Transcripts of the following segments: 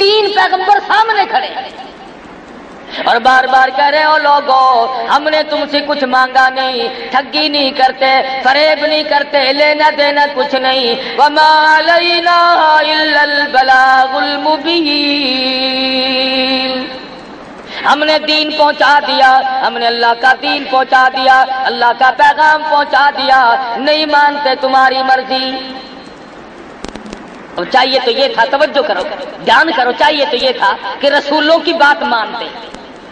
تین پیغمبر سامنے کھڑے اور بار بار کہہ رہے ہو لوگوں ہم نے تم سے کچھ مانگا نہیں، ٹھگی نہیں کرتے، فریب نہیں کرتے، لینا دینا کچھ نہیں، وما علینا الا البلاغ المبین، ہم نے دین پہنچا دیا، ہم نے اللہ کا دین پہنچا دیا، اللہ کا پیغام پہنچا دیا، نہیں مانتے تمہاری مرضی۔ اور چاہیے تو یہ تھا، توجہ کرو دھیان کرو، چاہیے تو یہ تھا کہ رسولوں کی بات مانتے،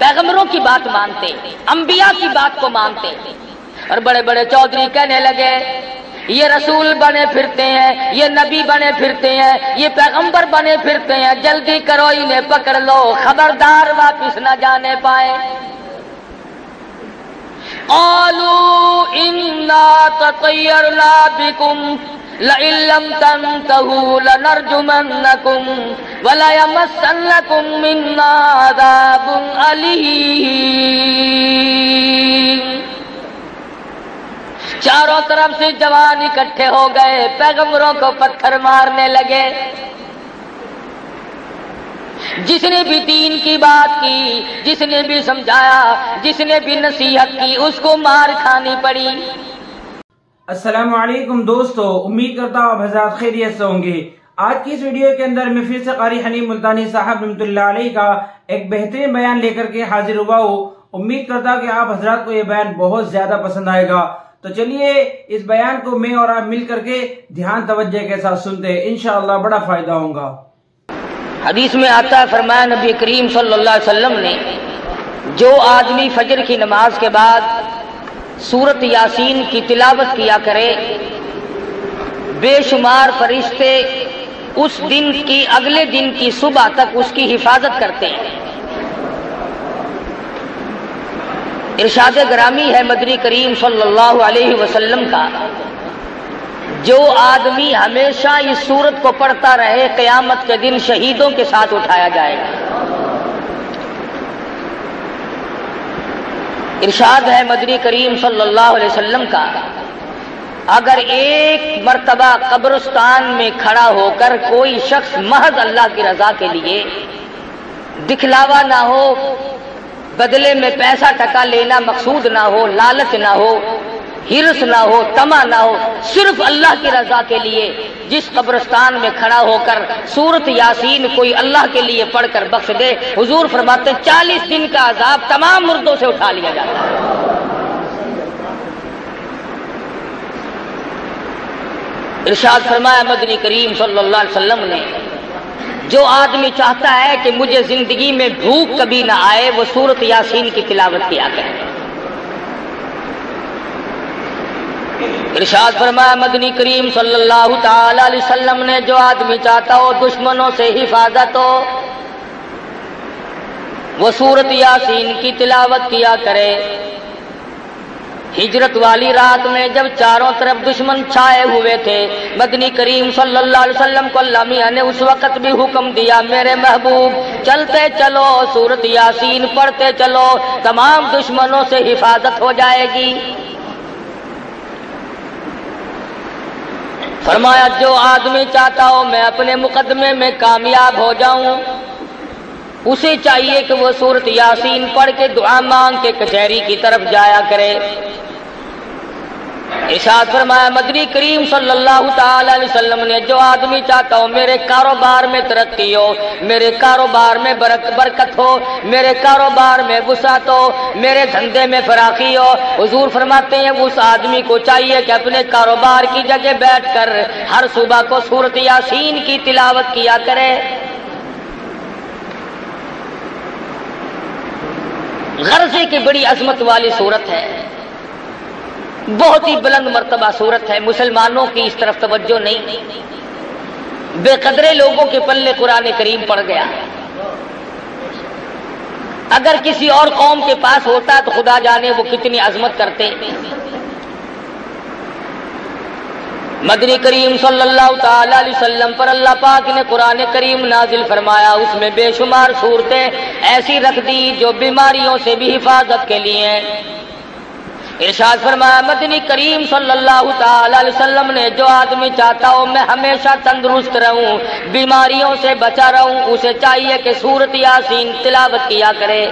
پیغمبروں کی بات مانتے، انبیاء کی بات کو مانتے، اور بڑے بڑے چودھری کہنے لگے یہ رسول بنے پھرتے ہیں، یہ نبی بنے پھرتے ہیں، یہ پیغمبر بنے پھرتے ہیں، جلدی کرو انہیں پکڑ لو، خبردار واپس نہ جانے پائے۔ قالوا انا تطیرنا بکم لئن لم تنتهوا لنرجمنکم ولیمسنکم منا عذاب علیم۔ چاروں طرف سے جوان اکٹھے ہو گئے، پیغمبروں کو پتھر مارنے لگے، جس نے بھی دین کی بات کی، جس نے بھی سمجھایا، جس نے بھی نصیحت کی، اس کو مار کھانی پڑی۔ السلام علیکم دوستو، امید کرتا ہوں آپ حضرات خیریت سے ہوں گے۔ آج کی اس ویڈیو کے اندر میں پھر سے قاری حنیف ملتانی صاحب رحمۃ اللہ علیہ کا ایک بہترین بیان لے کر کے حاضر ہوا ہوں۔ امید کرتا ہوں کہ آپ حضرات کو یہ بیان بہت زیادہ پسند آئے گا، تو چلیے اس بیان کو میں اور آپ مل کر کے دھیان توجہ کے ساتھ سنتے ہیں، انشاءاللہ بڑا فائدہ ہوگا۔ حدیث میں آتا ہے، فرمایا نبی کریم صلی اللہ علیہ وسلم نے جو آدمی فجر کی نماز کے بعد سورت یاسین کی تلاوت کیا کرے، بے شمار فرشتے اس دن کی اگلے دن کی صبح تک اس کی حفاظت کرتے ہیں۔ ارشاد گرامی ہے مدنی کریم صلی اللہ علیہ وسلم کا، جو آدمی ہمیشہ اس سورت کو پڑھتا رہے قیامت کے دن شہیدوں کے ساتھ اٹھایا جائے گا۔ ارشاد ہے مدنی کریم صلی اللہ علیہ وسلم کا، اگر ایک مرتبہ قبرستان میں کھڑا ہو کر کوئی شخص محض اللہ کی رضا کے لیے، دکھلاوا نہ ہو، بدلے میں پیسہ ٹکا لینا مقصود نہ ہو، لالچ نہ ہو، ہرس نہ ہو، طمع نہ ہو، صرف اللہ کی رضا کے لیے جس قبرستان میں کھڑا ہو کر سورت یاسین کوئی اللہ کے لیے پڑھ کر بخش دے، حضور فرماتے ہیں 40 دن کا عذاب تمام مردوں سے اٹھا لیا جاتا ہے۔ ارشاد فرمایا مدنی کریم صلی اللہ علیہ وسلم نے، جو آدمی چاہتا ہے کہ مجھے زندگی میں بھوک کبھی نہ آئے، وہ سورت یاسین کی تلاوت کیا کرے۔ ارشاد فرمایا مدنی کریم صلی اللہ تعالی علیہ وسلم نے، جو آدمی چاہتا ہو دشمنوں سے حفاظت ہو، وہ سورت یاسین کی تلاوت کیا کرے۔ ہجرت والی رات میں جب چاروں طرف دشمن چھائے ہوئے تھے، مدنی کریم صلی اللہ علیہ وسلم کو اللہ میاں نے اس وقت بھی حکم دیا، میرے محبوب چلتے چلو، سورت یاسین پڑھتے چلو، تمام دشمنوں سے حفاظت ہو جائے گی۔ فرمایا جو آدمی چاہتا ہو میں اپنے مقدمے میں کامیاب ہو جاؤں، اسے چاہیے کہ وہ سورت یاسین پڑھ کے دعا مانگ کے کچہری کی طرف جایا کرے۔ ارشاد فرمایا مدنی کریم صلی اللہ تعالی علیہ وسلم نے، جو آدمی چاہتا ہو میرے کاروبار میں ترقی ہو، میرے کاروبار میں برکت ہو، میرے کاروبار میں وسعت ہو، میرے دھندے میں فراخی ہو، حضور فرماتے ہیں اس آدمی کو چاہیے کہ اپنے کاروبار کی جگہ بیٹھ کر ہر صبح کو سورت یاسین کی تلاوت کیا کرے۔ غرضے کی بڑی عظمت والی صورت ہے، بہت ہی بلند مرتبہ صورت ہے، مسلمانوں کی اس طرف توجہ نہیں، بے قدرے لوگوں کے پلے قرآن کریم پڑ گیا۔ اگر کسی اور قوم کے پاس ہوتا تو خدا جانے وہ کتنی عظمت کرتے۔ مدنی کریم صلی اللہ تعالی علیہ وسلم پر اللہ پاک نے قرآن کریم نازل فرمایا، اس میں بے شمار صورتیں ایسی رکھ دی جو بیماریوں سے بھی حفاظت کے لیے ہیں، ارشاد فرمایا مدنی کریم صلی اللہ تعالی علیہ وسلم نے جو آدمی چاہتا ہو میں ہمیشہ تندرست رہوں، بیماریوں سے بچا رہوں، اسے چاہیے کہ سورۃ یاسین تلاوت کیا کرے۔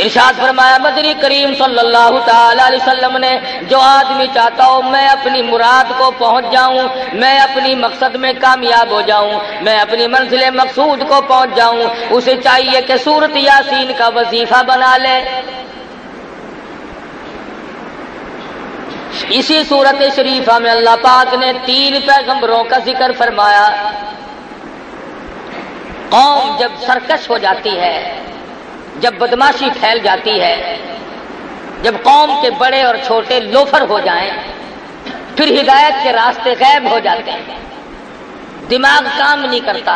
ارشاد فرمایا مدنی کریم صلی اللہ تعالی علیہ وسلم نے جو آدمی چاہتا ہو میں اپنی مراد کو پہنچ جاؤں، میں اپنی مقصد میں کامیاب ہو جاؤں، میں اپنی منزل مقصود کو پہنچ جاؤں، اسے چاہیے کہ سورۃ یاسین کا وظیفہ بنا لے۔ اسی سورۃ شریفہ میں اللہ پاک نے 3 پیغمبروں کا ذکر فرمایا۔ قوم جب سرکش ہو جاتی ہے، جب بدماشی پھیل جاتی ہے، جب قوم کے بڑے اور چھوٹے لوفر ہو جائیں، پھر ہدایت کے راستے غائب ہو جاتے ہیں، دماغ کام نہیں کرتا،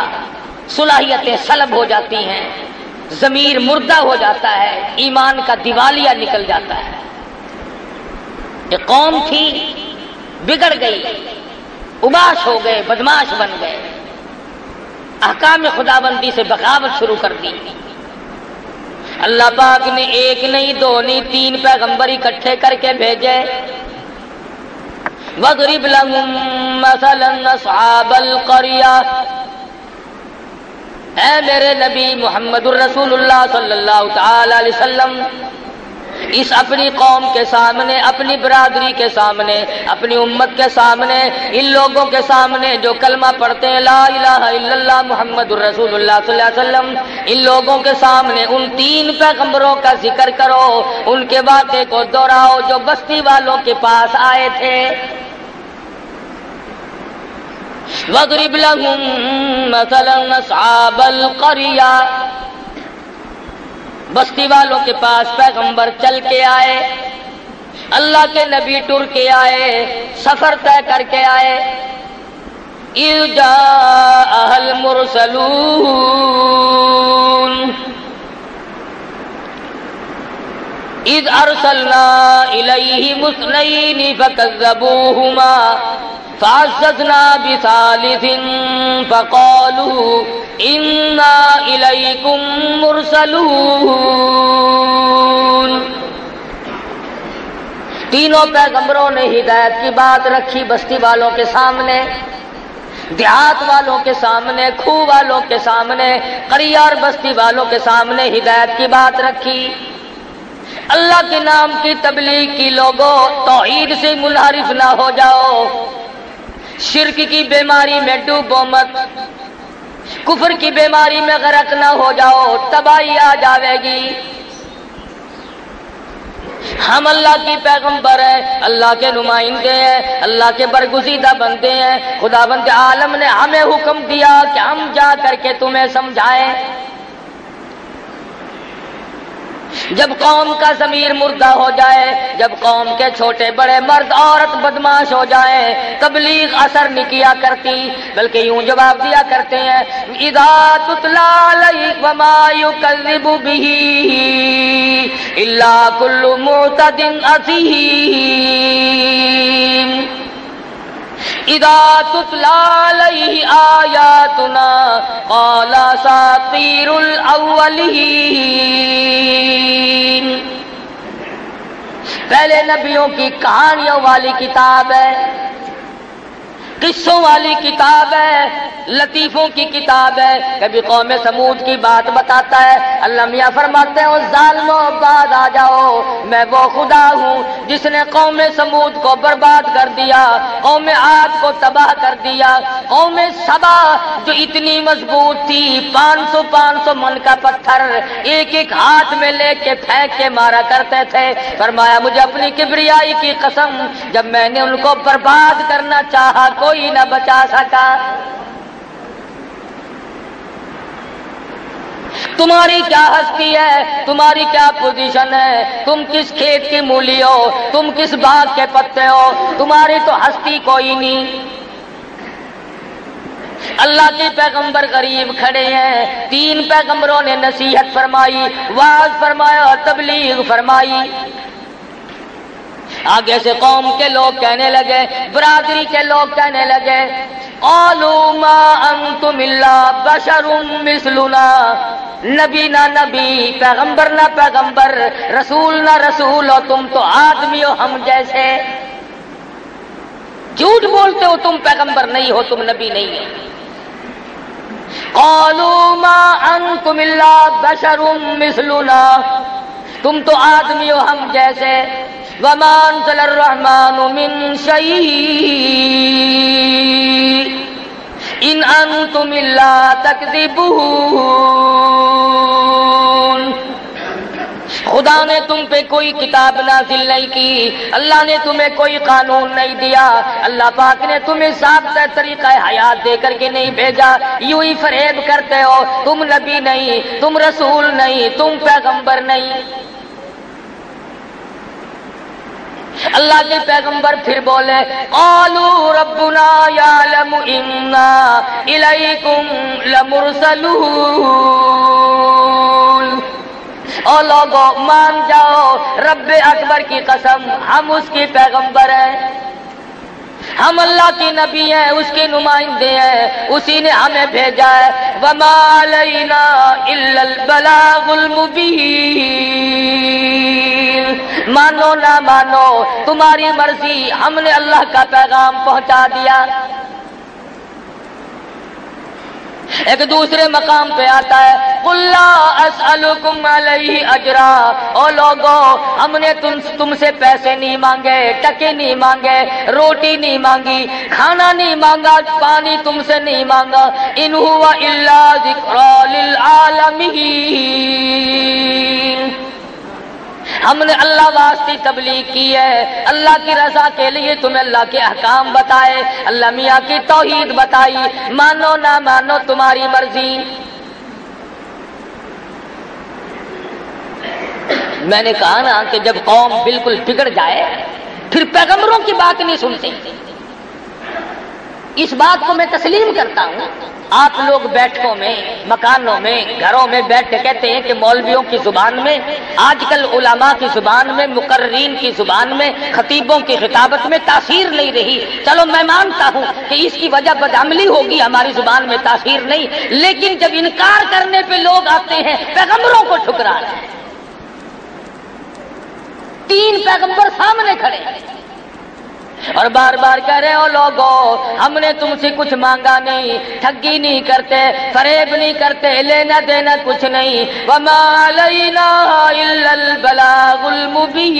صلاحیتیں سلب ہو جاتی ہیں، ضمیر مردہ ہو جاتا ہے، ایمان کا دیوالیہ نکل جاتا ہے۔ یہ قوم تھی بگڑ گئی، اباش ہو گئے، بدماش بن گئے، احکام خداوندی سے بغاوت شروع کر دی۔ اللہ پاک نے 1 نہیں 2 نہیں 3 پیغمبر اکٹھے کر کے بھیجے۔ وَاضْرِبْ لَهُم مَّثَلًا أَصْحَابَ الْقَرْيَةِ، اے میرے نبی محمد الرسول اللہ صلی اللہ تعالی علیہ وسلم اس اپنی قوم کے سامنے، اپنی برادری کے سامنے، اپنی امت کے سامنے، ان لوگوں کے سامنے جو کلمہ پڑھتے ہیں لا الہ الا اللہ محمد الرسول اللہ صلی اللہ علیہ وسلم، ان لوگوں کے سامنے ان 3 پیغمبروں کا ذکر کرو، ان کے واقعے کو دہراؤ جو بستی والوں کے پاس آئے تھے۔ وَاضْرِبْ لَهُم مَّثَلًا أَصْحَابَ الْقَرْيَةِ، بستی والوں کے پاس پیغمبر چل کے آئے، اللہ کے نبی ٹر کے آئے، سفر طے کر کے آئے۔ اِذْ جَاءَهَا الْمُرْسَلُونَ اِذْ أَرْسَلْنَا إِلَيْهِمُ اثْنَيْنِ فَكَذَّبُوهُمَا فَعَزَّزْنَا بِثَالِثٍ فَقَالُوا إِنَّا إِلَيْكُمْ مُرْسَلُونَ۔ تینوں پیغمبروں نے ہدایت کی بات رکھی بستی والوں کے سامنے، دیہات والوں کے سامنے، کھو والوں کے سامنے، قریہ اور بستی والوں کے سامنے ہدایت کی بات رکھی۔ اللہ کے نام کی تبلیغ کی، لوگوں توحید سے منحرف نہ ہو جاؤ، شرک کی بیماری میں ڈوبو مت، کفر کی بیماری میں غرق نہ ہو جاؤ، تباہی آ جاوے گی۔ ہم اللہ کی پیغمبر ہیں، اللہ کے نمائندے ہیں، اللہ کے برگزیدہ بندے ہیں، خداوند عالم نے ہمیں حکم دیا کہ ہم جا کر کے تمہیں سمجھائیں۔ جب قوم کا ضمیر مردہ ہو جائے، جب قوم کے چھوٹے بڑے مرد عورت بدماش ہو جائیں، تبلیغ اثر نہیں کیا کرتی، بلکہ یوں جواب دیا کرتے ہیں اذا تتلی علیک وما یکذب بہ الا کل معتد اثیم، اذا تتلی علیہ آیاتنا قال اساطیر الاولین۔ پہلے نبیوں کی کہانیوں والی کتاب ہے، قصوں والی کتاب ہے، لطیفوں کی کتاب ہے۔ کبھی قوم سمود کی بات بتاتا ہے، اللہ میاں فرماتے ہیں ظالموں بعد آ جاؤ، میں وہ خدا ہوں جس نے قوم سمود کو برباد کر دیا، قوم عاد کو تباہ کر دیا، قوم سبا جو اتنی مضبوط تھی 500 من کا پتھر ایک ایک ہاتھ میں لے کے پھینک کے مارا کرتے تھے، فرمایا مجھے اپنی کبریائی کی قسم جب میں نے ان کو برباد کرنا چاہا کوئی نہ بچا سکا۔ تمہاری کیا ہستی ہے، تمہاری کیا پوزیشن ہے، تم کس کھیت کی مولی ہو، تم کس باغ کے پتے ہو، تمہاری تو ہستی کوئی نہیں۔ اللہ کے پیغمبر غریب کھڑے ہیں، 3 پیغمبروں نے نصیحت فرمائی، واعظ فرمایا، تبلیغ فرمائی۔ آگے سے قوم کے لوگ کہنے لگے، برادری کے لوگ کہنے لگے قالوا ما انتم الا بشر مثلنا، نبی نہ نبی، پیغمبر نہ پیغمبر، رسول نہ رسول ہو، تم تو آدمی ہو ہم جیسے۔ جھوٹ بولتے ہو، تم پیغمبر نہیں ہو، تم نبی نہیں ہو۔ قالوا ما انتم الا بشر مثلنا، تم تو آدمی ہو ہم جیسے۔ وما انزل الرحمن من شيء ان انتم الا تكذبون، خدا نے تم پہ کوئی کتاب نازل نہیں کی، اللہ نے تمہیں کوئی قانون نہیں دیا، اللہ پاک نے تمہیں ضابطہ طریقہ حیات دے کر کے نہیں بھیجا، یوں ہی فریب کرتے ہو، تم نبی نہیں، تم رسول نہیں، تم پیغمبر نہیں۔ اللہ کے پیغمبر پھر بولے قالوا ربنا یعلم انا الیکم لمرسلون، او لوگو مان جاؤ، رب اکبر کی قسم ہم اس کی پیغمبر ہیں، ہم اللہ کے نبی ہیں، اس کے نمائندے ہیں، اسی نے ہمیں بھیجا ہے۔ وما علینا الا البلاغ المبین، مانو نہ مانو تمہاری مرضی، ہم نے اللہ کا پیغام پہنچا دیا۔ ایک دوسرے مقام پہ آتا ہے قل لا اسألکم علیہ اجرا، او لوگو ہم نے تم سے پیسے نہیں مانگے، ٹکے نہیں مانگے، روٹی نہیں مانگی، کھانا نہیں مانگا، پانی تم سے نہیں مانگا، ان ہوا الا ذکری للعالمین، ہم نے اللہ واسطے تبلیغ کی ہے، اللہ کی رضا کے لیے تمہیں اللہ کے احکام بتائے، اللہ میاں کی توحید بتائی، مانو نہ مانو تمہاری مرضی۔ میں نے کہا نا کہ جب قوم بالکل بگڑ جائے پھر پیغمبروں کی بات نہیں سنتے، اس بات کو میں تسلیم کرتا ہوں۔ آپ لوگ بیٹھکوں میں، مکانوں میں، گھروں میں بیٹھ کے کہتے ہیں کہ مولویوں کی زبان میں، آج کل علماء کی زبان میں، مقررین کی زبان میں، خطیبوں کی خطابت میں تاثیر نہیں رہی۔ چلو میں مانتا ہوں کہ اس کی وجہ بدعملی ہوگی، ہماری زبان میں تاثیر نہیں، لیکن جب انکار کرنے پہ لوگ آتے ہیں پیغمبروں کو ٹھکرا رہے ہیں۔ 3 پیغمبر سامنے کھڑے اور بار بار کہہ رہے ہو لوگو ہم نے تم سے کچھ مانگا نہیں، ٹھگی نہیں کرتے، فریب نہیں کرتے، لینا دینا کچھ نہیں۔ وما علینا الا البلاغ المبین،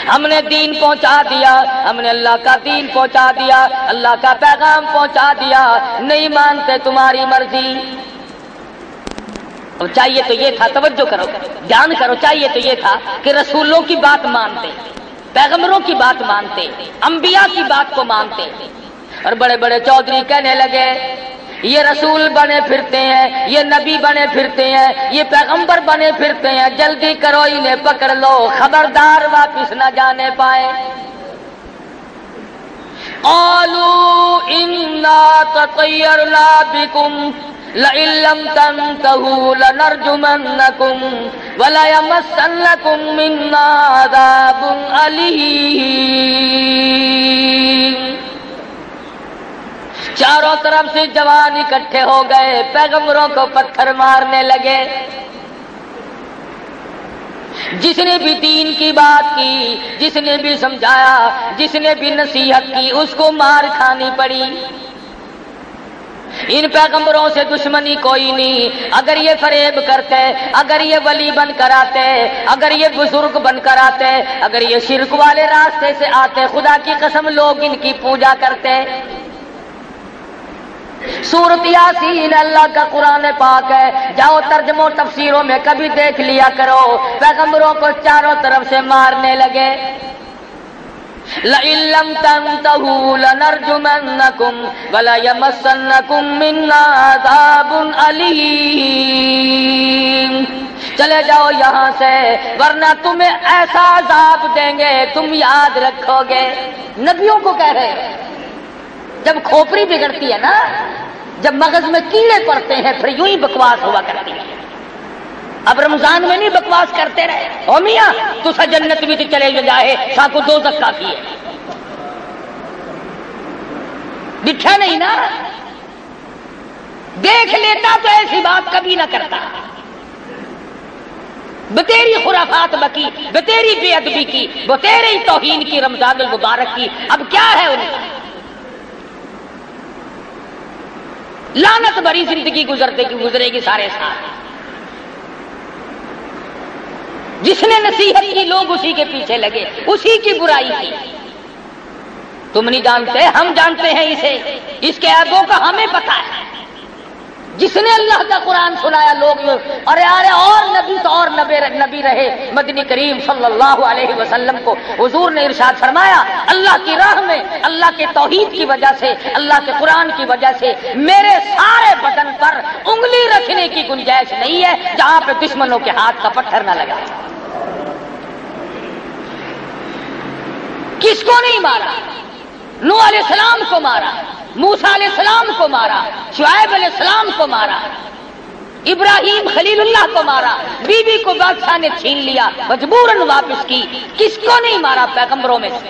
ہم نے دین پہنچا دیا، ہم نے اللہ کا دین پہنچا دیا، اللہ کا پیغام پہنچا دیا، نہیں مانتے تمہاری مرضی۔ اب چاہیے تو یہ تھا، توجہ کرو، دھیان کرو، چاہیے تو یہ تھا کہ رسولوں کی بات مانتے، پیغمبروں کی بات مانتے، انبیاء کی بات کو مانتے، اور بڑے بڑے چودھری کہنے لگے یہ رسول بنے پھرتے ہیں، یہ نبی بنے پھرتے ہیں، یہ پیغمبر بنے پھرتے ہیں، جلدی کرو انہیں پکڑ لو، خبردار واپس نہ جانے پائے۔ قالوا انا تطیرنا بکم لئن لم تنتهوا لنرجمنکم وَلَيَمَسَّنَّكُم مِّنَّا عَذَابٌ أَلِيمٌ، چاروں طرف سے جوان اکٹھے ہو گئے، پیغمبروں کو پتھر مارنے لگے۔ جس نے بھی دین کی بات کی، جس نے بھی سمجھایا، جس نے بھی نصیحت کی، اس کو مار کھانی پڑی۔ ان پیغمبروں سے دشمنی کوئی نہیں، اگر یہ فریب کرتے، اگر یہ ولی بن کر آتے، اگر یہ بزرگ بن کر آتے، اگر یہ شرک والے راستے سے آتے، خدا کی قسم لوگ ان کی پوجا کرتے۔ سورۃ یاسین اللہ کا قرآن پاک ہے، جاؤ ترجمہ و تفسیروں میں کبھی دیکھ لیا کرو، پیغمبروں کو چاروں طرف سے مارنے لگے۔ لئن لم تنتهوا لنرجمنکم وليمسنکم منا عذاب علیم، چلے جاؤ یہاں سے ورنہ تمہیں ایسا عذاب دیں گے تم یاد رکھو گے۔ نبیوں کو کہہ رہے ہیں، جب کھوپڑی بگڑتی ہے نا، جب مغز میں کیڑے پڑتے ہیں پھر یوں ہی بکواس ہوا کرتی ہے۔ اب رمضان میں نہیں بکواس کرتے رہے، او میاں تو سا جنت بھی چلے جائے ساکو دوزخ کافی ہے، دکھا نہیں نا۔ دیکھ لیتا تو ایسی بات کبھی نہ کرتا. بتیری خرافات بکی، بتیری بے ادبی کی، بتیری توہین کی رمضان المبارک کی، اب کیا ہے ان کا؟ لعنت بھری زندگی گزرے گی سارے ساتھ. جس نے نصیحت کی لوگ اسی کے پیچھے لگے، اسی کی برائی کی. تم نہیں جانتے، ہم جانتے ہیں اسے، اس کے عیبوں کا ہمیں پتہ ہے. جس نے اللہ کا قرآن سنایا لوگ ارے اور نبی تو اور نبی رہے مدنی کریم صلی اللہ علیہ وسلم کو حضور نے ارشاد فرمایا اللہ کی راہ میں اللہ کے توحید کی وجہ سے، اللہ کے قرآن کی وجہ سے میرے سارے بدن پر انگلی رکھنے کی گنجائش نہیں ہے جہاں پہ دشمنوں کے ہاتھ کا پتھر نہ لگا. کس کو نہیں مارا؟ نوح علیہ السلام کو مارا، موسیٰ علیہ السلام کو مارا، شعیب علیہ السلام کو مارا، ابراہیم خلیل اللہ کو مارا، بی بی کو بادشاہ نے چھین لیا، مجبوراً واپس کی. کس کو نہیں مارا پیغمبروں میں سے؟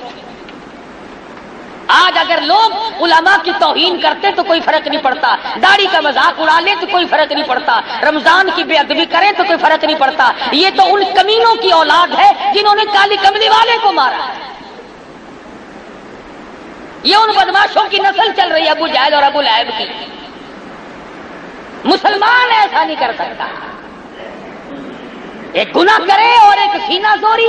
آج اگر لوگ علماء کی توہین کرتے تو کوئی فرق نہیں پڑتا، داڑھی کا مذاق اڑا لے تو کوئی فرق نہیں پڑتا، رمضان کی بے ادبی کرے تو کوئی فرق نہیں پڑتا. یہ تو ان کمینوں کی اولاد ہے جنہوں نے کالی کملی والے کو مارا. یہ ان بدماشوں کی نسل چل رہی ہے، ابو جہل اور ابو لہب کی. مسلمان ایسا نہیں کر سکتا. ایک گناہ کرے اور ایک سینہ زوری.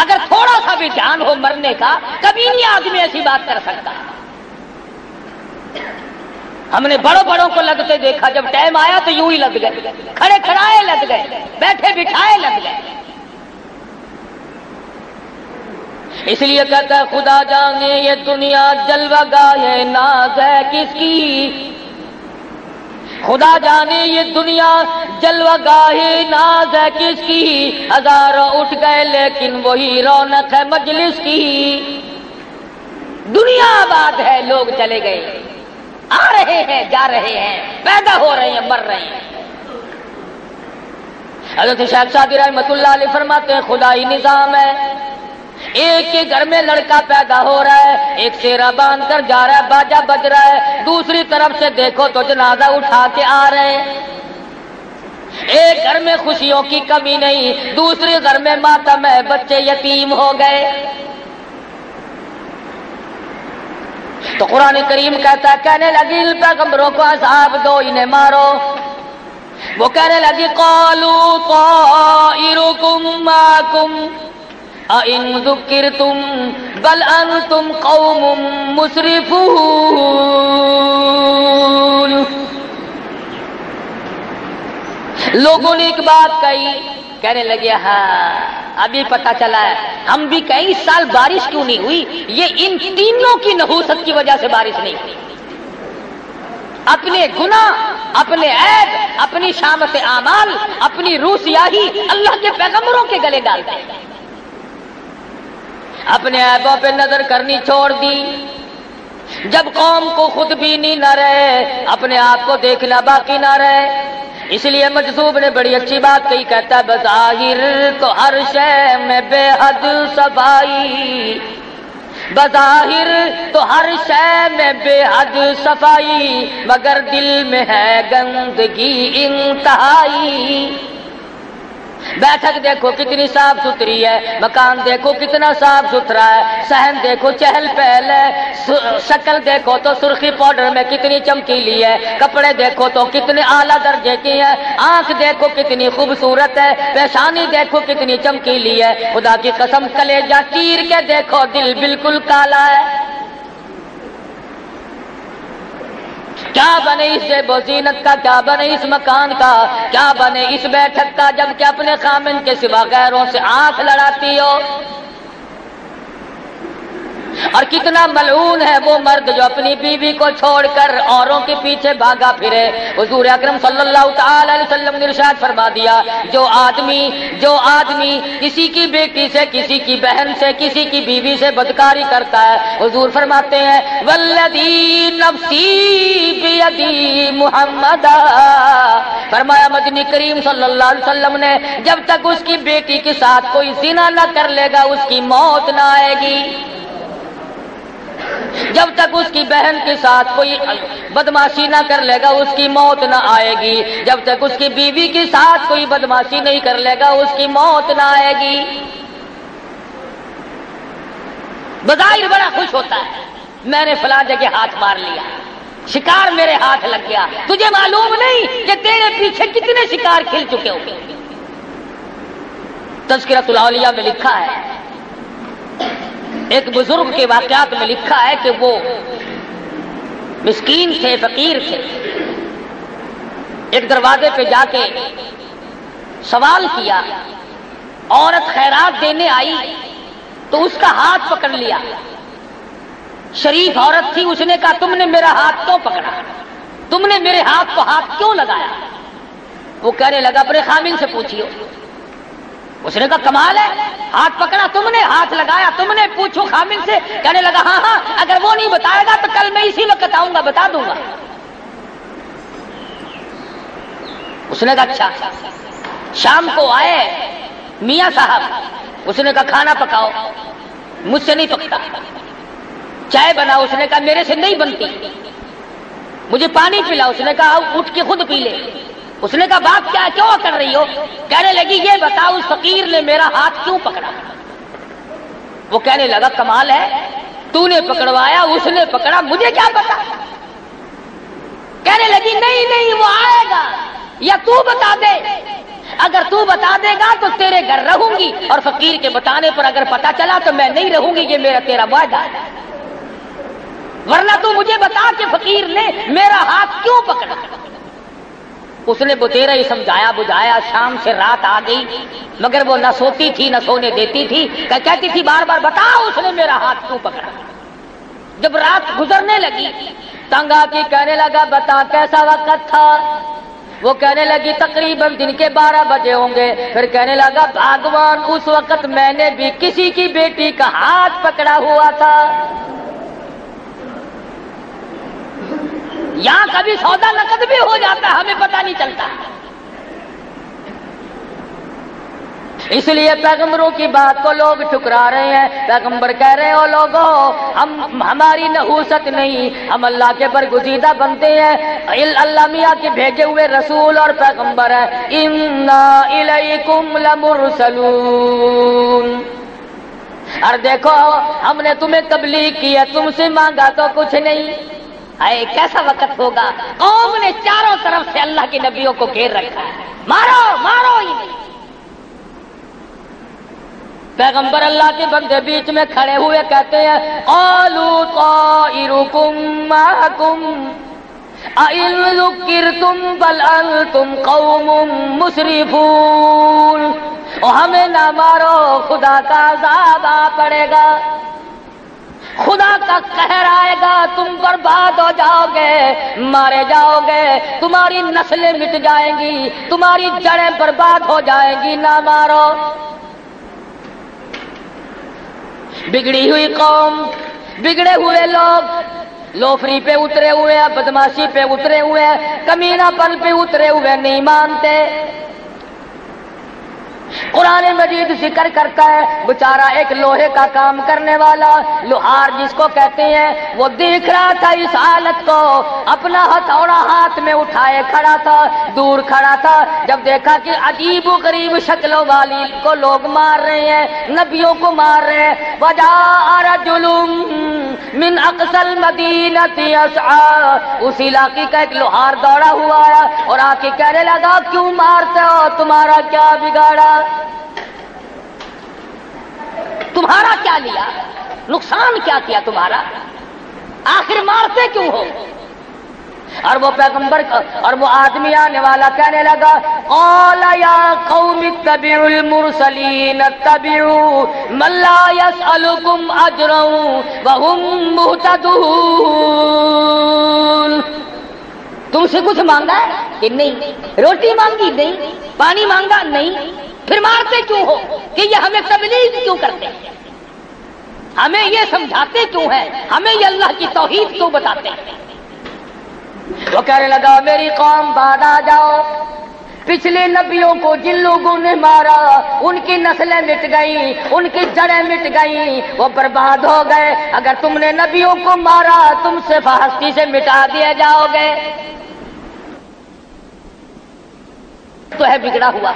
اگر تھوڑا سا بھی جان ہو مرنے کا کبھی نہیں آدمی ایسی بات کر سکتا. ہم نے بڑوں کو لگتے دیکھا، جب ٹائم آیا تو یوں ہی لگ گئے، کھڑے کھڑائے لگ گئے، بیٹھے بٹھائے لگ گئے. اس لیے کہتا ہے خدا جانے یہ دنیا جلوہ گاہ ناز ہے کس کی. خدا جانے یہ دنیا جلوہ گاہ ناز ہے کس کی. ہزاروں اٹھ گئے لیکن وہی رونق ہے مجلس کی. دنیا آباد ہے، لوگ چلے گئے، آ رہے ہیں جا رہے ہیں، پیدا ہو رہے ہیں مر رہے ہیں. حضرت شیخ سعدی رحمۃ اللہ علیہ فرماتے ہیں خدائی نظام ہے. ایک کے گھر میں لڑکا پیدا ہو رہا ہے، ایک سیرا باندھ کر جا رہا ہے، باجا بج رہا ہے، دوسری طرف سے دیکھو تو جنازہ اٹھا کے آ رہے ہیں. ایک گھر میں خوشیوں کی کمی نہیں، دوسرے گھر میں ماتم ہے، بچے یتیم ہو گئے. تو قرآن کریم کہتا ہے کہنے لگی پیغمبروں کو عذاب دو انہیں مارو. وہ کہنے لگی قالوا طائرکم معکم اَإِن ذُكِّرْتُمْ بَلْ أَنْتُمْ قَوْمٌ مُسْرِفُونَ. لوگوں نے ایک بات کہی، کہنے لگے ہاں ابھی پتہ چلا ہے، ہم بھی کہیں اس سال بارش کیوں نہیں ہوئی. یہ ان تینوں کی نحوست کی وجہ سے بارش نہیں ہوئی. اپنے گناہ، اپنے عیب، اپنی شامت اعمال، اپنی روح سیاہی اللہ کے پیغمبروں کے گلے ڈالتے ہیں. اپنے عیبوں پہ نظر کرنی چھوڑ دی. جب قوم کو خود بینی نہ رہے، اپنے آپ کو دیکھنا باقی نہ رہے. اس لیے مجذوب نے بڑی اچھی بات کہی، کہتا ہے بظاہر تو ہر شے میں بے حد صفائی، بظاہر تو ہر شے میں بے حد صفائی، مگر دل میں ہے گندگی انتہائی. بیٹھک دیکھو کتنی صاف ستھری ہے، مکان دیکھو کتنا صاف ستھرا ہے، صحن دیکھو چہل پہل ہے، شکل دیکھو تو سرخی پاؤڈر میں کتنی چمکیلی ہے، کپڑے دیکھو تو کتنے اعلیٰ درجے کی ہے، آنکھ دیکھو کتنی خوبصورت ہے، پیشانی دیکھو کتنی چمکیلی ہے. خدا کی قسم کلیجہ چیر کے دیکھو دل بالکل کالا ہے. کیا بنے اس زیب و زینت کا، کیا بنے اس مکان کا، کیا بنے اس بیٹھک کا، جب کہ اپنے خامن کے سوا غیروں سے آنکھ لڑاتی ہو. اور کتنا ملعون ہے وہ مرد جو اپنی بیوی کو چھوڑ کر اوروں کے پیچھے بھاگا پھرے. حضور اکرم صلی اللہ تعالی علیہ وسلم نے ارشاد فرما دیا جو آدمی کسی کی بیٹی سے، کسی کی بہن سے، کسی کی بیوی سے بدکاری کرتا ہے، حضور فرماتے ہیں والذی نفسی بیدی محمد، فرمایا مدنی کریم صلی اللہ علیہ وسلم نے جب تک اس کی بیٹی کے ساتھ کوئی زنا نہ کر لے گا اس کی موت نہ آئے گی. جب تک اس کی بہن کے ساتھ کوئی بدماشی نہ کر لے گا اس کی موت نہ آئے گی، جب تک اس کی بیوی کے ساتھ کوئی بدماشی نہیں کر لے گا اس کی موت نہ آئے گی۔ بظاہر بڑا خوش ہوتا ہے، میں نے فلاں جگہ ہاتھ مار لیا، شکار میرے ہاتھ لگ گیا، تجھے معلوم نہیں کہ تیرے پیچھے کتنے شکار کھل چکے ہوں گے۔ تذکرۃ الاولیاء میں لکھا ہے، ایک بزرگ کے واقعات میں لکھا ہے کہ وہ مسکین تھے، فقیر تھے، ایک دروازے پہ جا کے سوال کیا، عورت خیرات دینے آئی تو اس کا ہاتھ پکڑ لیا، شریف عورت تھی، اس نے کہا تم نے میرا ہاتھ کیوں پکڑا، تم نے میرے ہاتھ کو ہاتھ کیوں لگایا؟ وہ کہنے لگا اپنے خامن سے پوچھیو۔ اس نے کہا کمال ہے، ہاتھ پکڑا تم نے، ہاتھ لگایا تم نے، پوچھو خامن سے۔ کہنے لگا ہاں ہاں، اگر وہ نہیں بتائے گا تو کل میں اسی وقت آؤں گا، بتا دوں گا۔ اس نے کہا اچھا۔ شام کو آئے میاں صاحب، اس نے کہا کھانا پکاؤ، مجھ سے نہیں پکتا۔ چائے بناؤ، اس نے کہا میرے سے نہیں بنتی۔ مجھے پانی پلا، اس نے کہا اٹھ کے خود پی لے۔ اس نے کہا بات کیا، کیوں کر رہی ہو؟ کہنے لگی یہ بتاؤ اس فقیر نے میرا ہاتھ کیوں پکڑا؟ وہ کہنے لگا کمال ہے، تو نے پکڑوایا، اس نے پکڑا، مجھے کیا پتا؟ کہنے لگی نہیں نہیں، وہ آئے گا، یا تو بتا دے، اگر تو بتا دے گا تو تیرے گھر رہوں گی، اور فقیر کے بتانے پر اگر پتا چلا تو میں نہیں رہوں گی، یہ میرا تیرا وعدہ ہے، ورنہ تو مجھے بتا کہ فقیر نے میرا ہاتھ کیوں پکڑا۔ اس نے بتیرا ہی سمجھایا بجھایا، شام سے رات آ گئی، مگر وہ نہ سوتی تھی نہ سونے دیتی تھی، کہتی تھی بار بار بتاؤ اس نے میرا ہاتھ کیوں پکڑا۔ جب رات گزرنے لگی تنگ آ کے کہنے لگا بتا کیسا وقت تھا؟ وہ کہنے لگی تقریباً دن کے 12 بجے ہوں گے۔ پھر کہنے لگا بھگوان اس وقت میں نے بھی کسی کی بیٹی کا ہاتھ پکڑا ہوا تھا۔ یہاں کبھی سودا نقد بھی ہو جاتا ہے، ہمیں پتہ نہیں چلتا۔ اس لیے پیغمبروں کی بات کو لوگ ٹھکرا رہے ہیں۔ پیغمبر کہہ رہے ہو لوگوں، ہماری نحوست نہیں، ہم اللہ کے برگزیدہ بنتے ہیں، اللہ میاں کے بھیجے ہوئے رسول اور پیغمبر ہیں۔ اِنَّا إِلَيْكُمْ لَمُرْسَلُونَ۔ اور دیکھو ہم نے تمہیں تبلیغ کی ہے، تم سے مانگا تو کچھ نہیں۔ اے کیسا وقت ہوگا، قوم نے چاروں طرف سے اللہ کے نبیوں کو گھیر رکھا ہے، مارو مارو ہی نہیں۔ پیغمبر اللہ کے بندے بیچ میں کھڑے ہوئے کہتے ہیں قالوا طائرکم معکم اَإِن ذُكِّرْتُمْ بَلْ أَنْتُمْ قَوْمٌ مُسْرِفُونَ۔ اور ہمیں نہ مارو، خدا کا عذاب آ پڑے گا، خدا کا قہر آئے گا، تم برباد ہو جاؤ گے، مارے جاؤ گے، تمہاری نسلیں مٹ جائیں گی، تمہاری جڑیں برباد ہو جائیں گی، نہ مارو۔ بگڑی ہوئی قوم، بگڑے ہوئے لوگ، لوفری پہ اترے ہوئے ہیں، بدماشی پہ اترے ہوئے ہیں، کمینہ پن پہ اترے ہوئے، نہیں مانتے۔ قرآن مجید ذکر کرتا ہے بیچارہ ایک لوہے کا کام کرنے والا، لوہار جس کو کہتے ہیں، وہ دیکھ رہا تھا اس حالت کو، اپنا ہتھوڑا ہاتھ میں اٹھائے کھڑا تھا، دور کھڑا تھا، جب دیکھا کہ عجیب و غریب شکلوں والی کو لوگ مار رہے ہیں، نبیوں کو مار رہے ہیں۔ وَجَاءَ رَجُلٌ مِّنْ أَقْصَى الْمَدِينَةِ يَسْعَىٰ، اس علاقے کا ایک لوہار دوڑا ہوا ہے اور آ کے کہنے لگا کیوں مارتے ہو، تمہارا کیا بگاڑا، تمہارا کیا لیا، نقصان کیا کیا تمہارا، آخر مارتے کیوں ہو؟ اور وہ پیغمبر اور وہ آدمی آنے والا کہنے لگا قال یا قوم اتبعوا المرسلین اتبعوا من لا يسألكم اجرا وهم مهتدون۔ تم سے کچھ مانگا ہے کہ نہیں، روٹی مانگی نہیں، پانی مانگا نہیں، پھر مارتے کیوں ہو کہ یہ ہمیں تبلیغ کیوں کرتے ہیں، ہمیں یہ سمجھاتے کیوں ہیں، ہمیں یہ اللہ کی توحید کیوں بتاتے ہیں؟ وہ کہنے لگا میری قوم بعد آ جاؤ، پچھلے نبیوں کو جن لوگوں نے مارا ان کی نسلیں مٹ گئیں، ان کی جڑیں مٹ گئیں، وہ برباد ہو گئے۔ اگر تم نے نبیوں کو مارا تم سے ہستی سے مٹا دیے جاؤ گے۔ تو ہے بگڑا ہوا،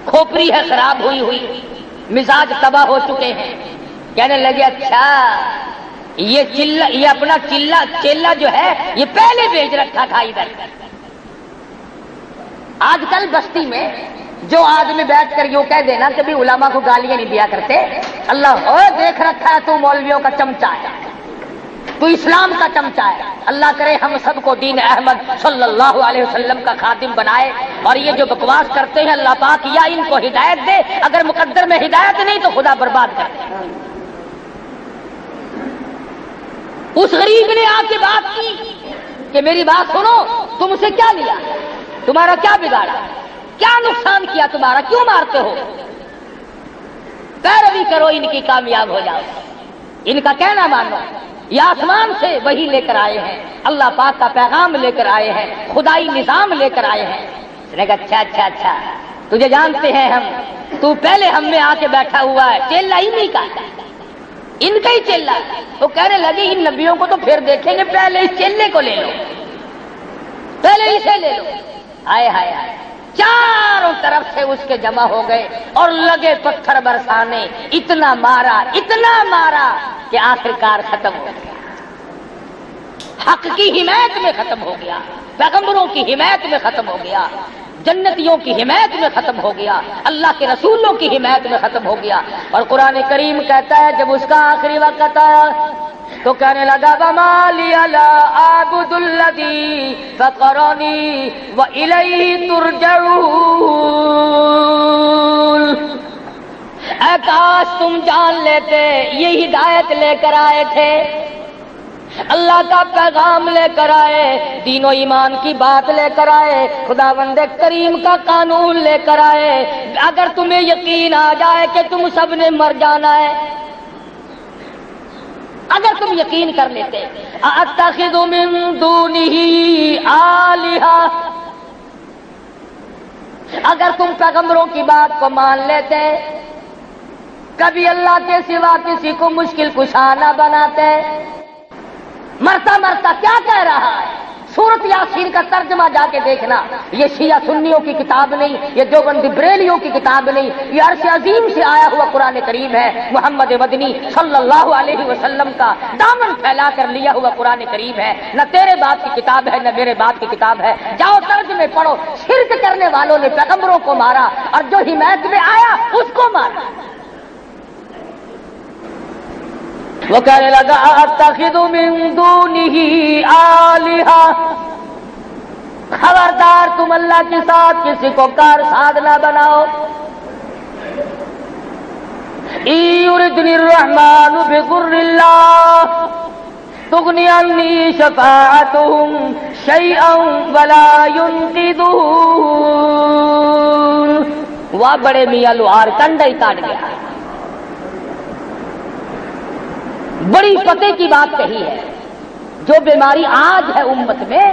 کھوپڑی ہے خراب ہوئی ہوئی، مزاج تباہ ہو چکے ہیں۔ کہنے لگے اچھا یہ اپنا چیلا جو ہے یہ پہلے بھیج رکھا تھا ادھر۔ آج کل بستی میں جو آدمی بیٹھ کر یوں کہہ دینا کہ بھی علماء کو گالیاں نہیں دیا کرتے، اللہ دیکھ رکھا ہے تو مولویوں کا چمچہ ہے، تو اسلام کا چمچہ ہے۔ اللہ کرے ہم سب کو دین احمد صلی اللہ علیہ وسلم کا خادم بنائے، اور یہ جو بکواس کرتے ہیں اللہ پاک یا ان کو ہدایت دے، اگر مقدر میں ہدایت نہیں تو خدا برباد کر دے۔ اس غریب نے آ کے بات کی کہ میری بات سنو، تم سے کیا لیا، تمہارا کیا بگاڑا، کیا نقصان کیا تمہارا، کیوں مارتے ہو؟ پیروی کرو ان کی، کامیاب ہو جاؤ، ان کا کہنا مانو۔ یہ آسمان سے وہی لے کر آئے ہیں، اللہ پاک کا پیغام لے کر آئے ہیں، خدائی نظام لے کر آئے ہیں۔ اس نے کہا اچھا تجھے جانتے ہیں ہم، تو پہلے ہم میں آ کے بیٹھا ہوا ہے، چیلا ہی نہیں کا، ان کا ہی چیلا۔ وہ کہنے لگے ان نبیوں کو تو پھر دیکھیں گے، پہلے اس چیلے کو لے لو، پہلے اسے لے لو۔ آئے ہائے ہائے، چاروں طرف سے اس کے جمع ہو گئے اور لگے پتھر برسانے، اتنا مارا کہ آخرکار ختم ہو گیا، حق کی حمایت میں ختم ہو گیا، پیغمبروں کی حمایت میں ختم ہو گیا، جنتیوں کی حمایت میں ختم ہو گیا، اللہ کے رسولوں کی حمایت میں ختم ہو گیا۔ اور قرآن کریم کہتا ہے جب اس کا آخری وقت آیا تو کہنے لگا وَمَا لِيَ لَا أَعْبُدُ الَّذِي فَطَرَنِي وَإِلَيْهِ تُرْجَعُونَ۔ اے کاش تم جان لیتے یہ ہدایت لے کر آئے تھے، اللہ کا پیغام لے کر آئے، دین و ایمان کی بات لے کر آئے، خداوند کریم کا قانون لے کر آئے۔ اگر تمہیں یقین آ جائے کہ تم سب نے مر جانا ہے، اگر تم یقین کر لیتے، أَأَتَّخِذُ مِن دُونِهِ آلِهَةً، اگر تم پیغمبروں کی بات کو مان لیتے، کبھی اللہ کے سوا کسی کو مشکل کشا نہ بناتے۔ مرتا مرتا کیا کہہ رہا ہے؟ سورت یاسین کا ترجمہ جا کے دیکھنا، یہ شیعہ سنیوں کی کتاب نہیں، یہ دیوبندی بریلیوں کی کتاب نہیں، یہ عرش عظیم سے آیا ہوا قرآن کریم ہے، محمد مدنی صلی اللہ علیہ وسلم کا دامن پھیلا کر لیا ہوا قرآن کریم ہے۔ نہ تیرے باپ کی کتاب ہے نہ میرے باپ کی کتاب ہے، جاؤ ترجمے پڑھو۔ شرک کرنے والوں نے پیغمبروں کو مارا اور جو حمایت میں آیا اس کو مارا۔ وہ کہنے لگا أَتَّخِذُ مِن دُونِهِ آلِهَةً، خبردار تم اللہ کے ساتھ کسی کو کارساز نہ بناؤ۔ إِن يُرِدْنِ الرَّحْمَنُ بِضُرٍّ لَّا تُغْنِ عَنِّي شَفَاعَتُهُمْ شَيْئًا وَلَا يُنقِذُونَ۔ واہ بڑے میاں لوہار کنڈا ہی کاٹ گیا، بڑی پتے کی بات کہی ہے۔ جو بیماری آج ہے امت میں،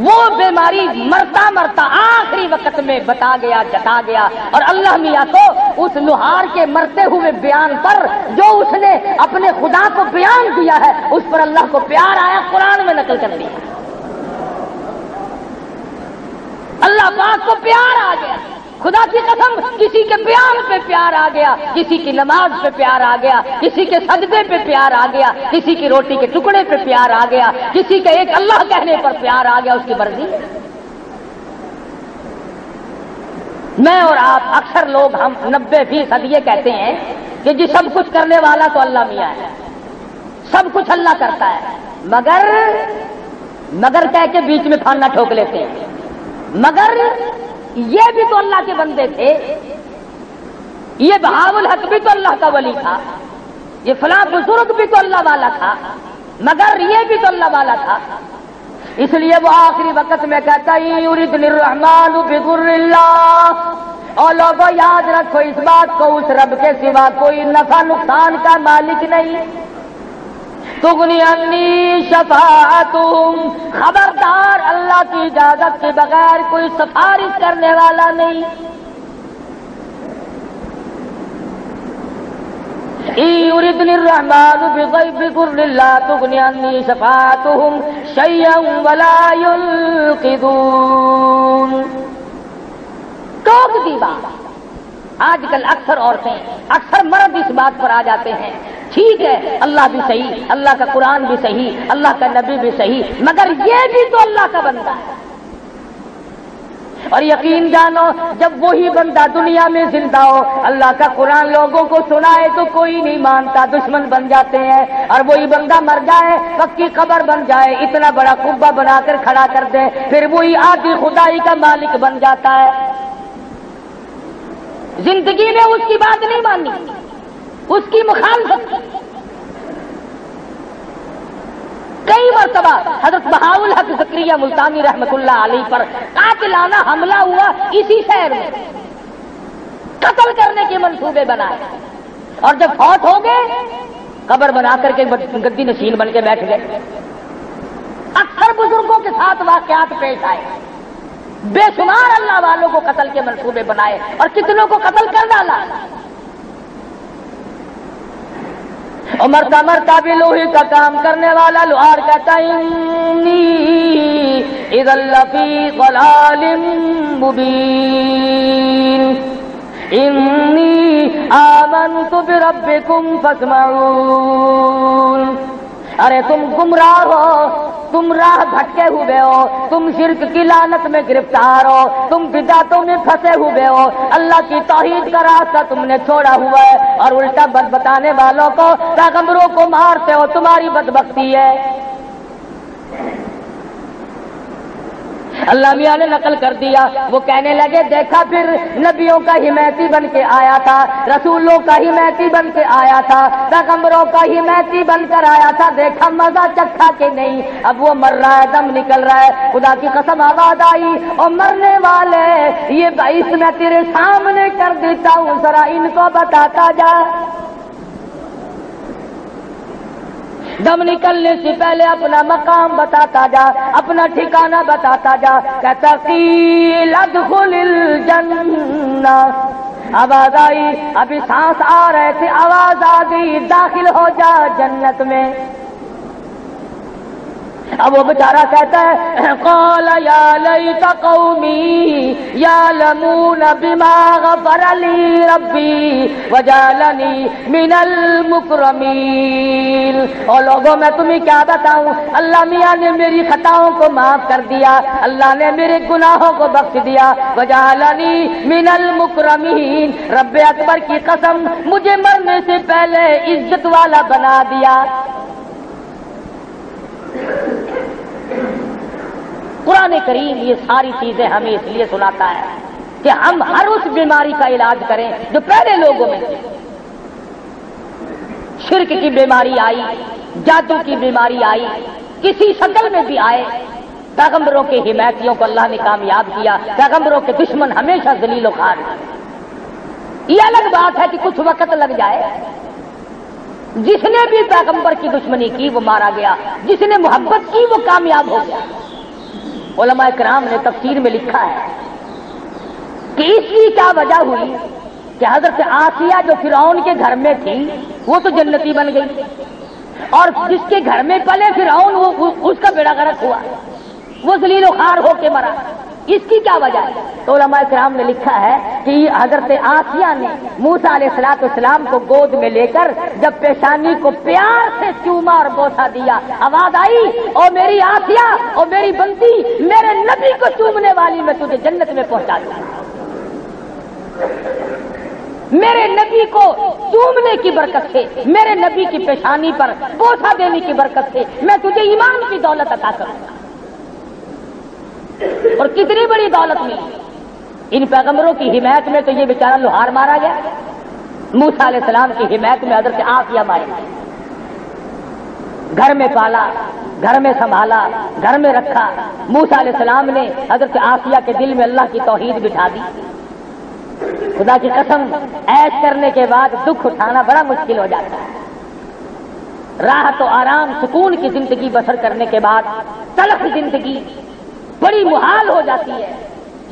وہ بیماری مرتا مرتا آخری وقت میں بتا گیا، جتا گیا۔ اور اللہ میاں کو اس لوہار کے مرتے ہوئے بیان پر جو اس نے اپنے خدا کو بیان دیا ہے، اس پر اللہ کو پیار آیا، قرآن میں نقل کر دیا۔ اللہ پاک کو پیار آ گیا، خدا کی قسم کسی کے بیان پہ پیار آ گیا، کسی کی نماز پہ پیار آ گیا، کسی کے سجدے پہ پیار آ گیا، کسی کی روٹی کے ٹکڑے پہ پیار آ گیا، کسی کے ایک اللہ کہنے پر پیار آ گیا، اس کی مرضی۔ میں اور آپ اکثر لوگ ہم 90% یہ کہتے ہیں کہ جی سب کچھ کرنے والا تو اللہ میاں ہے، سب کچھ اللہ کرتا ہے، مگر کہہ کے بیچ میں پھانا ٹھوک لیتے ہیں، مگر یہ بھی تو اللہ کے بندے تھے، یہ بہاء الحق بھی تو اللہ کا ولی تھا، یہ فلاں بزرگ بھی تو اللہ والا تھا، مگر یہ بھی تو اللہ والا تھا۔ اس لیے وہ آخری وقت میں کہتا یُرِدْنِ الرَّحْمَنُ بِضُرٍّ لَّا، اور لوگوں یاد رکھو اس بات کو، اس رب کے سوا کوئی نفع نقصان کا مالک نہیں۔ تغنی عنی شفاعتہم، خبردار اللہ کی اجازت کے بغیر کوئی سفارش کرنے والا نہیں۔ ان یردنی الرحمن بضر لا تغنی عنی شفاعتہم شیئا ولا ینقذون۔ ٹوک دی بات۔ آج کل اکثر عورتیں، اکثر مرد اس بات پر آ جاتے ہیں، ٹھیک ہے اللہ بھی صحیح، اللہ کا قرآن بھی صحیح، اللہ کا نبی بھی صحیح، مگر یہ بھی تو اللہ کا بندہ ہے۔ اور یقین جانو جب وہی بندہ دنیا میں زندہ ہو، اللہ کا قرآن لوگوں کو سنائے تو کوئی نہیں مانتا، دشمن بن جاتے ہیں، اور وہی بندہ مر جائے، پکی قبر بن جائے، اتنا بڑا قبہ بنا کر کھڑا کر دے، پھر وہی آدھی خدائی کا مالک بن جاتا ہے۔ زندگی میں اس کی بات نہیں مانی، اس کی مخالفت۔ کئی مرتبہ حضرت بہاءالحق زکریا ملتانی رحمۃ اللہ علیہ پر قاتلانہ حملہ ہوا، اسی شہر میں قتل کرنے کے منصوبے بنائے، اور جب فوت ہو گئے قبر بنا کر کے گدی نشین بن کے بیٹھ گئے۔ اکثر بزرگوں کے ساتھ واقعات پیش آئے، بے شمار اللہ والوں کو قتل کے منصوبے بنائے اور کتنوں کو قتل کر ڈالا۔ اور مرتا مرتا بھی لوہے کا کام کرنے والا لوہار کہتا ہے انی اذا لفی ضلال مبین انی آمنت بربکم فاسمعون۔ ارے تم گمراہ ہو، تم راہ بھٹکے ہوئے ہو، تم شرک کی لعنت میں گرفتار ہو، تم بدعتوں میں پھنسے ہوئے ہو، اللہ کی توحید کا راستہ تم نے چھوڑا ہوا ہے، اور الٹا بد بتانے والوں کو، پیغمبروں کو مارتے ہو، تمہاری بدبختی ہے۔ اللہ میاں نے نقل کر دیا، وہ کہنے لگے دیکھا پھر نبیوں کا حمایتی بن کے آیا تھا، رسولوں کا حمایتی بن کے آیا تھا، پیغمبروں کا حمایتی بن کر آیا تھا، دیکھا مزہ چکھا کہ نہیں، اب وہ مر رہا ہے، دم نکل رہا ہے، خدا کی قسم آواز آئی اور مرنے والے یہ باعث میں تیرے سامنے کر دیتا ہوں، ذرا ان کو بتاتا جا۔ دم نکلنے سے پہلے اپنا مقام بتاتا جا، اپنا ٹھکانہ بتاتا جا، کہتا قیل ادخل الجنہ، آواز آئی، ابھی سانس آ رہے تھے، آواز آ گئی داخل ہو جا جنت میں۔ اب وہ بیچارہ کہتا ہے قال یا لیت قومی یعلمون بما غفر لی ربی وجعلنی من المکرمین۔ اور لوگوں میں تمہیں کیا بتاؤں، اللہ میاں نے میری خطاؤں کو معاف کر دیا، اللہ نے میرے گناہوں کو بخش دیا، وجعلنی من المکرمین، رب اکبر کی قسم مجھے مرنے سے پہلے عزت والا بنا دیا۔ قرآن کریم یہ ساری چیزیں ہمیں اس لیے سناتا ہے کہ ہم ہر اس بیماری کا علاج کریں جو پہلے لوگوں میں تھی۔ شرک کی بیماری آئی، جادو کی بیماری آئی، کسی شکل میں بھی آئے، پیغمبروں کے حمایتیوں کو اللہ نے کامیاب کیا، پیغمبروں کے دشمن ہمیشہ ذلیل و خوار۔ یہ الگ بات ہے کہ کچھ وقت لگ جائے، جس نے بھی پیغمبر کی دشمنی کی وہ مارا گیا، جس نے محبت کی وہ کامیاب ہو گیا۔ علماء کرام نے تفسیر میں لکھا ہے کہ اس کی کیا وجہ ہوئی کہ حضرت آسیہ جو فرعون کے گھر میں تھی وہ تو جنتی بن گئی، اور جس کے گھر میں پلے فرعون اس کا بیڑا غرق ہوا، وہ ذلیل و خوار ہو کے مرا۔ اس کی کیا وجہ ہے؟ تو علماء کرام نے لکھا ہے کہ حضرت آسیہ نے موسیٰ علیہ السلام کو گود میں لے کر جب پیشانی کو پیار سے چوما اور بوسا دیا، آواز آئی اور میری آسیہ اور میری بندی میرے نبی کو چومنے والی میں تجھے جنت میں پہنچا دوں۔ میرے نبی کو چومنے کی برکت سے، میرے نبی کی پیشانی پر بوسا دینے کی برکت سے میں تجھے ایمان کی دولت عطا کروں گا۔ اور کتنی بڑی دولت ملی ان پیغمبروں کی حمایت میں، تو یہ بیچارہ لوہار مارا گیا، موسیٰ علیہ السلام کی حمایت میں حضرت آسیہ ماری، گھر میں پالا، گھر میں سنبھالا، گھر میں رکھا۔ موسیٰ علیہ السلام نے حضرت آسیہ کے دل میں اللہ کی توحید بٹھا دی۔ خدا کی قسم عیش کرنے کے بعد دکھ اٹھانا بڑا مشکل ہو جاتا ہے۔ راحت و آرام سکون کی زندگی بسر کرنے کے بعد تلخ زندگی بڑی محال ہو جاتی ہے۔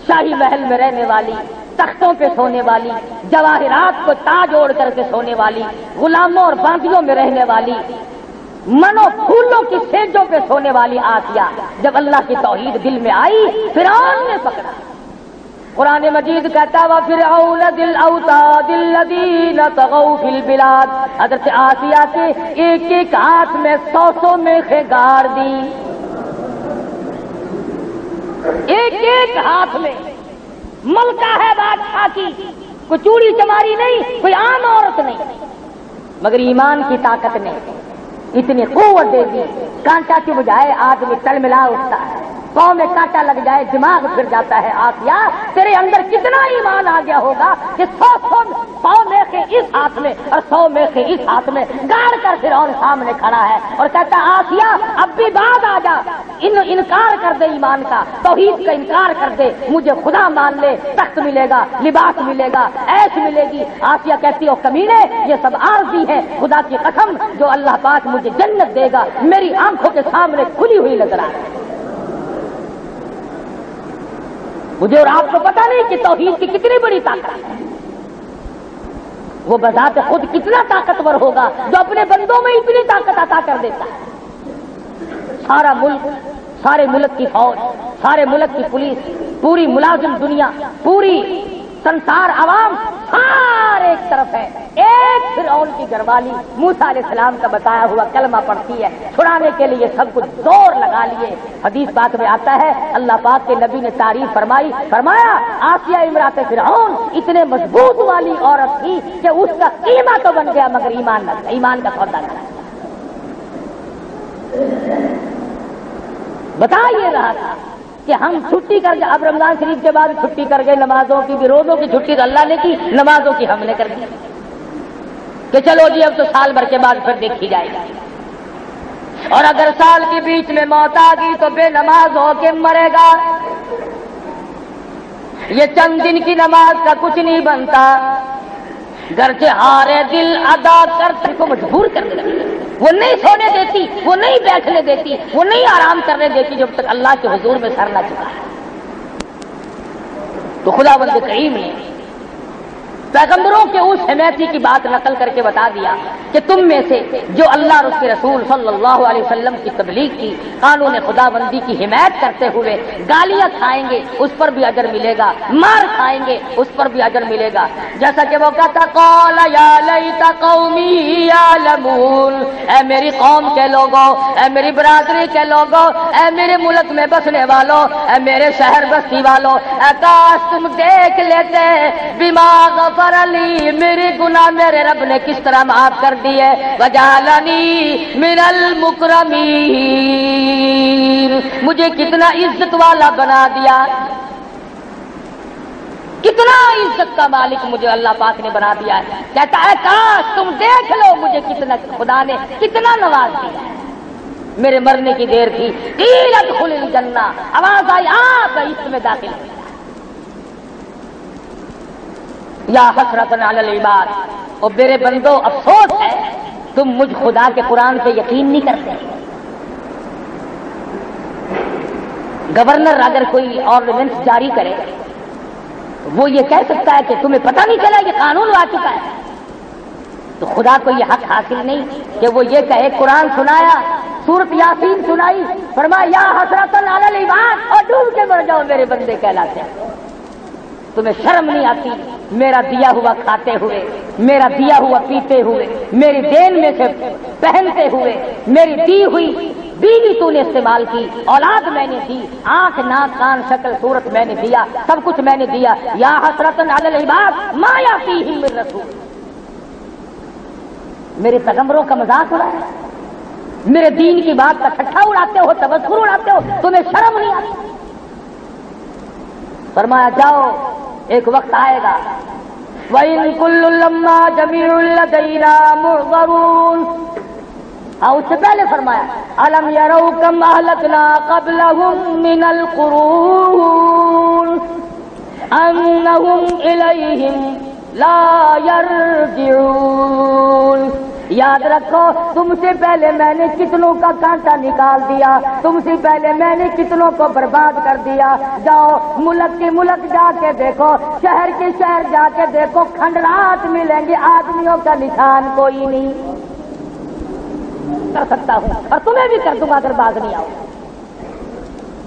شاہی محل میں رہنے والی، تختوں پہ سونے والی، جواہرات کو تاج اوڑھ کر کے سونے والی، غلاموں اور باندیوں میں رہنے والی، منو پھولوں کی سیجوں پہ سونے والی آسیہ جب اللہ کی توحید دل میں آئی، فرعون نے پکڑا۔ قرآن مجید کہتا ہے وَفِرْعَوْنَ ذِي الْأَوْتَادِ الَّذِينَ طَغَوْا فِي الْبِلَادِ، حضرت آسیہ کے ایک ایک ہاتھ میں 100 میخیں گاڑ دی، ایک ایک ہاتھ میں ملکہ ہے بادشاہ کی، کوئی چوڑی چماری نہیں، کوئی عام عورت نہیں، مگر ایمان کی طاقت نے اتنی قوت دے دی، کانٹا کی بجائے آدمی تل ملا اٹھتا ہے، پاؤں میں کانٹا لگ جائے دماغ پھر جاتا ہے۔ آسیہ تیرے اندر کتنا ایمان آ گیا ہوگا کہ 100 پاؤں میں کے اس ہاتھ میں اور 100 میں کے اس ہاتھ میں گاڑ کر فرعون سامنے کھڑا ہے اور کہتا ہے آسیہ اب بھی بعد آ جا، انکار کر دے ایمان کا، توحید کا انکار کر دے، مجھے خدا مان لے، تخت ملے گا، لباس ملے گا، عیش ملے گی۔ آسیہ کہتی ہو کمینے یہ سب عارضی ہے، خدا کی قسم جو اللہ پاک مجھے جنت دے گا میری آنکھوں کے سامنے کھلی ہوئی نظر آ رہی ہے۔ مجھے اور آپ کو پتا نہیں کہ توحید کی کتنی بڑی طاقت ہے، وہ بذات خود کتنا طاقتور ہوگا جو اپنے بندوں میں اتنی طاقت عطا کر دیتا ہے۔ سارا ملک، سارے ملک کی فوج، سارے ملک کی پولیس، پوری ملازم دنیا، پوری سنسار عوام سارے ایک طرف ہے، ایک فرعون کی گھر والی موسیٰ علیہ السلام کا بتایا ہوا کلمہ پڑھتی ہے، چھڑانے کے لیے سب کچھ زور لگا لیے۔ حدیث پاک میں آتا ہے اللہ پاک کے نبی نے تعریف فرمائی، فرمایا آسیہ امرات فرعون اتنے مضبوط والی عورت تھی کہ اس کا قیمہ تو بن گیا مگر ایمان نہ، ایمان کا سودا نہ۔ بتا یہ رہا تھا کہ ہم چھٹی کر گئے، اب رمضان شریف کے بعد چھٹی کر گئے، نمازوں کی بھی، روزوں کی چھٹی تو اللہ نے کی، نمازوں کی ہم نے کر دی کہ چلو جی اب تو سال بھر کے بعد پھر دیکھی جائے گی، اور اگر سال کے بیچ میں موت آ گئی تو بے نماز ہو کے مرے گا، یہ چند دن کی نماز کا کچھ نہیں بنتا، گرچہ ہارے دل ادا کرتے کو مجبور کرنے لگے، وہ نہیں سونے دیتی، وہ نہیں بیٹھنے دیتی، وہ نہیں آرام کرنے دیتی جب تک اللہ کے حضور میں سر نہ چکا ہے۔ تو خداوند کریم نے پیغمبروں کے اس حمیتی کی بات نقل کر کے بتا دیا کہ تم میں سے جو اللہ اور اس کے رسول صلی اللہ علیہ وسلم کی تبلیغ کی، قانون خداوندی کی حمایت کرتے ہوئے گالیاں کھائیں گے اس پر بھی اجر ملے گا، مار کھائیں گے اس پر بھی اجر ملے گا۔ جیسا کہ وہ کہتا قال یا لیت قومی یعلمون، اے میری قوم کے لوگوں، اے میری برادری کے لوگوں، اے میرے ملک میں بسنے والوں، اے میرے شہر بستی والوں، اے کاش تم دیکھ لیتے بما غفر علی، میرے گناہ میرے رب نے کس طرح معاف کر دیے، وجعلنی من المکرمین، مجھے کتنا عزت والا بنا دیا، کتنا عزت کا مالک مجھے اللہ پاک نے بنا دیا ہے۔ کہتا ہے کاش تم دیکھ لو مجھے کتنا خدا نے کتنا نواز دیا ہے۔ میرے مرنے کی دیر تھی، قیل ادخل الجنہ، آواز آئی آپ اس میں داخل ہو۔ یا حسرۃ علی العباد، اور میرے بندو افسوس ہے تم مجھ خدا کے قرآن پہ یقین نہیں کرتے۔ گورنر اگر کوئی آرڈیننس جاری کرے وہ یہ کہہ سکتا ہے کہ تمہیں پتہ نہیں چلا یہ قانون آ چکا ہے، تو خدا کو یہ حق حاصل نہیں کہ وہ یہ کہے قرآن سنایا، سورۃ یاسین سنائی، فرمایا یا حسرۃ علی العباد اور ڈوب کے مر جاؤ میرے بندے کہلاتے ہیں۔ تمہیں شرم نہیں آتی میرا دیا ہوا کھاتے ہوئے، میرا دیا ہوا پیتے ہوئے، میری دین میں سے پہنتے ہوئے، میری دی ہوئی بیوی تو نے استعمال کی، اولاد میں نے دی، آنکھ ناک کان شکل صورت میں نے دیا، سب کچھ میں نے دیا۔ یا حسرۃ علی العباد ما یاتیہم من رسول، میرے پیغمبروں کا مذاق اڑا ہے، میرے دین کی بات کا ٹھٹھا اڑاتے ہو، تبصرہ اڑاتے ہو، تمہیں شرم نہیں آتی۔ فرمایا جاؤ ایک وقت آئے گا وَإِن كُلٌّ لَمَّا جَمِيعٌ لَدَيْنَا مُحْضَرُونَ، اور اس سے پہلے فرمایا أَلَمْ يَرَوْا كَمْ أَهْلَكْنَا قَبْلَهُم مِّنَ الْقُرُونِ أَنَّهُمْ إِلَيْهِمْ لَا يَرْجِعُونَ، یاد رکھو تم سے پہلے میں نے کتنوں کا کانٹا نکال دیا، تم سے پہلے میں نے کتنوں کو برباد کر دیا۔ جاؤ ملک کے ملک جا کے دیکھو، شہر کے شہر جا کے دیکھو، کھنڈرات ملیں گے، آدمیوں کا نشان کوئی نہیں۔ کر سکتا ہوں اور تمہیں بھی کر دوں گا اگر باز نہیں آؤ۔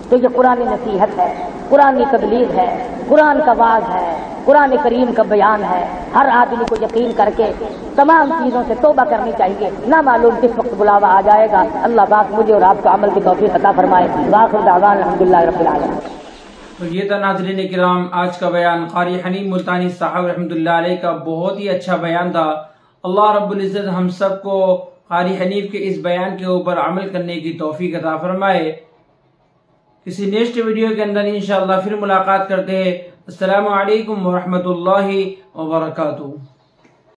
تو یہ قرآن نصیحت ہے، قرآن تبلیغ ہے، قرآن کا واعظ ہے، قرآن کریم کا بیان ہے۔ ہر آدمی کو یقین کر کے تمام چیزوں سے توبہ کرنی چاہیے، نہ معلوم کس وقت بلاوا آ جائے گا۔ اللہ پاک مجھے اور آپ کو عمل کی توفیق عطا فرمائے۔ وآخر دعوانا الحمدللہ رب العالمین۔ تو یہ تھا ناظرین کرام آج کا بیان قاری حنیف ملتانی صاحب رحمۃ اللہ علیہ کا، بہت ہی اچھا بیان تھا۔ اللہ رب العزت ہم سب کو قاری حنیف کے اس بیان کے اوپر عمل کرنے کی توفیق عطا فرمائے۔ کسی نیکسٹ ویڈیو کے اندر انشاءاللہ پھر ملاقات کرتے ہیں۔ السلام علیکم ورحمۃ اللہ وبرکاتہ۔